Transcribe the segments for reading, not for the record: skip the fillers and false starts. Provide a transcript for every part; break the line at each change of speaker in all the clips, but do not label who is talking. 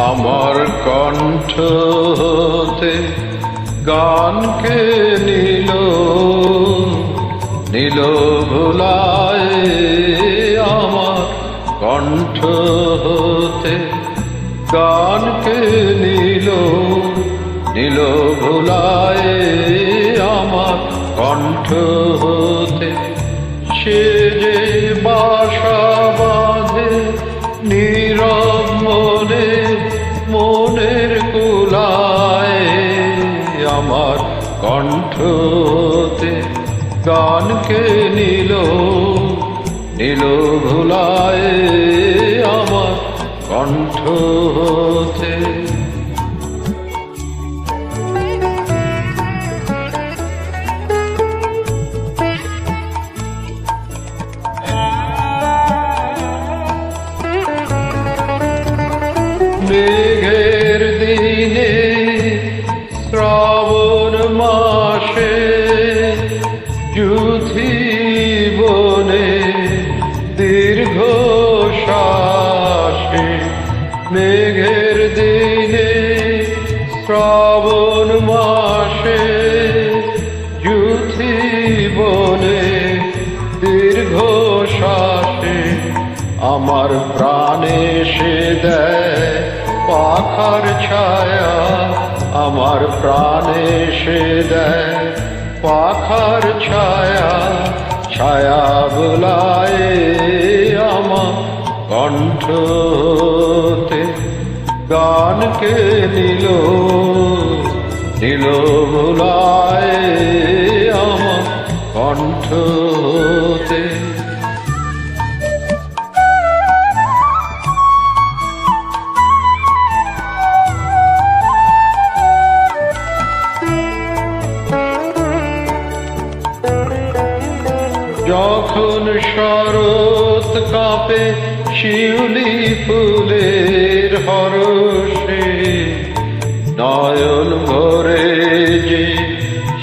আমার কণ্ঠ হতে গানকে নিল নিল ভুলায়। আমার কণ্ঠ হতে গানকে নিল নিল ভুলায়। আমার কণ্ঠ হতে সে যে বাসা বাঁধে নীরব মনে মনের কুলায়। আমার কণ্ঠ হতে গানকে নিল নিল ভুলায়। আমার কণ্ঠ হতে মেঘের দিনে শ্রাবণ মাসে যুথি বনে দীর্ঘ শ্বাসে। মেঘের দিনে শ্রাবণ মাসে যুথি বনে দীর্ঘ শ্বাসে। আমার প্রাণে সে দেয় পাখার ছায়া। আমার প্রাণে সে দেয় পাখার ছায়া। ছায়া বুলায় আমার কণ্ঠ হতে গানকে নিল নিল বুলায়। আমার কণ্ঠ হতে যখন শরৎ কাঁপে শিউলি ফুলের হরষে। নয়ন ভরে যে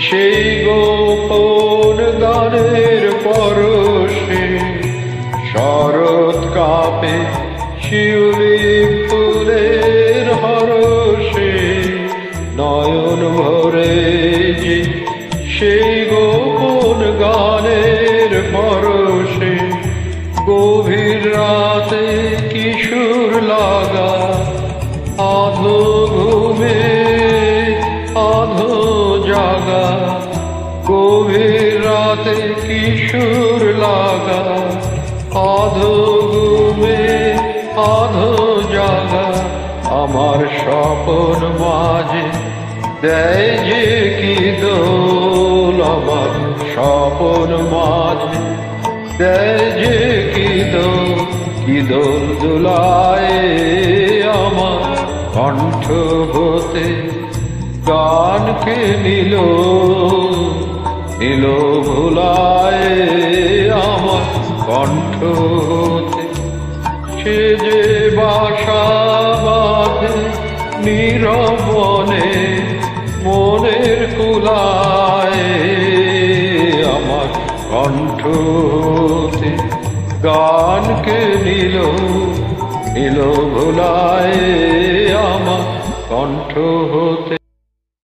সেই গোপন গানের পরশে। শরৎ কাঁপে শিউলি ফুলের হরষে। নয়ন ভরে যে সেই গোপন গানের পরশে। গভীর রাতে কিশোর লাগা আধো ঘুমে আধো জাগা। গভীর রাতে কিশোর লাগা আধো ঘুমে আধো জাগা। আমার স্বপন মাঝে দেয় যে কি দোল। আমার স্বপন মাঝে দেয় যে কি দোল দুলায়। আমার কণ্ঠ হতে গানকে নিল নিল ভুলায়। আমার কণ্ঠ হতে সে যে বাসা বাঁধে নীরব মনে মনের কুলায়। আমার কণ্ঠ হতে গানকে নিল নিল ভুলায়। আমার কণ্ঠ হতে